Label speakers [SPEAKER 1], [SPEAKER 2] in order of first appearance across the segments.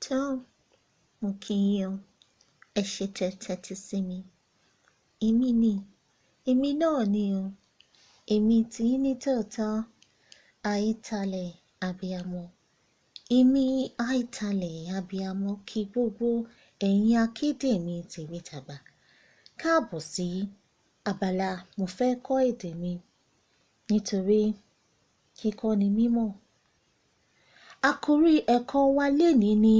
[SPEAKER 1] tó mo kí yín o, ẹ ṣé tẹ́ tẹ́tí sí mi. Èmi náà ni o, èmi tí yín ní tòótọ́, àìtalẹ̀ abiyamọ. Èmi àìtalẹ̀ abiyamọ kí gbogbo ẹ̀yin akéde mi tèmi tàgbà. Káàbọ̀ sí abala Mofeko Ede Mi, nítorí kíkọ́ ni mímọ̀. Àkòrí ẹ̀kọ́ wa lénìí ni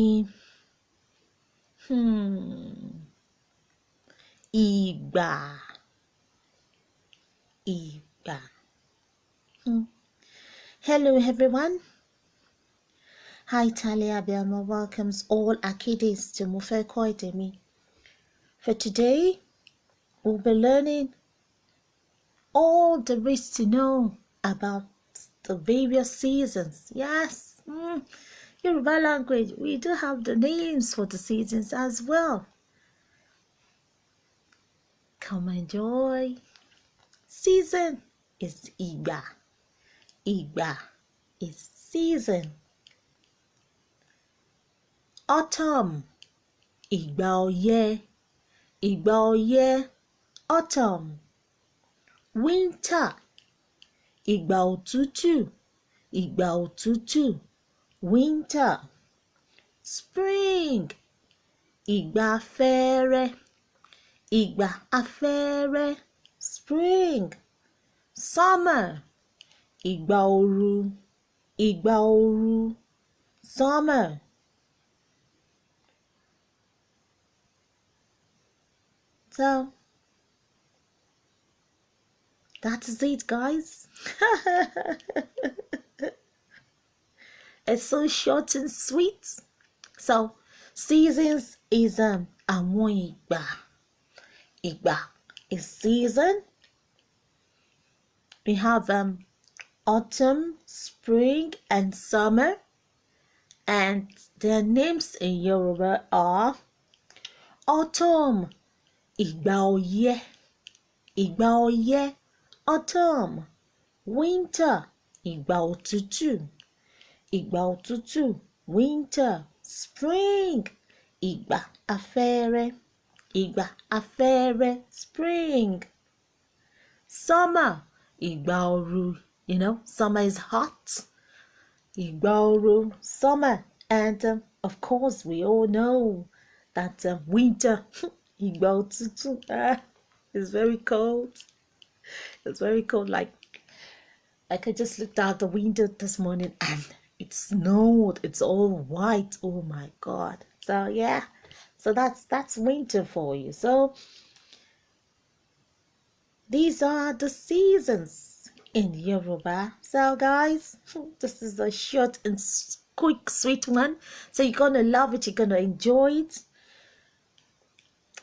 [SPEAKER 1] Igba. Hello everyone. Hi Talia Abiyamo welcomes all Akedes to Mofeko Ede Mi. For today, we'll be learning all there is to know about the various seasons. Yes, Yoruba language, we do have the names for the seasons as well. Come enjoy. Season is Igba. Igba is season. Autumn, Igba Oye. Igba Oye, autumn. Winter, Igba Òtútù. Igba Òtútù, winter. Spring, Igba Afẹ́rẹ́. Igba Afẹ́rẹ́, spring. Summer, Igba Ooru. Igba Ooru, summer. So that is it, guys. It's so short and sweet. So seasons is àwọn ìgbà. Igba is season. We have autumn, spring, and summer, and their names in Yoruba are autumn, Igba Oye. Igba Oye, autumn. Winter, Igba Òtútù. Igba Òtútù, winter. Spring, Igba Afẹ́rẹ́. Igba Afẹ́rẹ́, spring. Summer, Igba Ooru. Summer is hot. Igba Ooru, summer. And of course, we all know that winter, Igba Òtútù, is very cold. It's very cold. Like I just looked out the window this morning and it snowed. It's all white. Oh my God. So yeah. So that's winter for you. So these are the seasons in Yoruba. So guys, this is a short and quick, sweet one. So you're gonna love it. You're gonna enjoy it.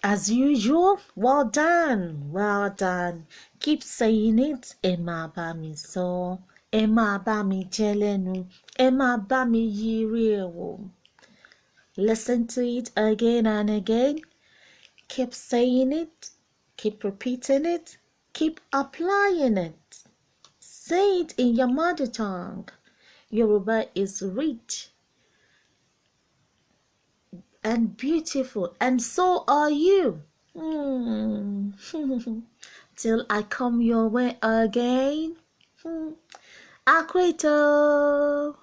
[SPEAKER 1] As usual, well done. Well done. Keep saying it. Ẹ máa bá mi sọ. Ẹ máa bá mi jẹ́ lẹ́nu. Ẹ máa bá mi yiri ẹ̀ wò. Listen to it again and again. Keep saying it. Keep repeating it. Keep applying it. Say it in your mother tongue. Yoruba is rich and beautiful, and so are you. Till I come your way again. Akweto.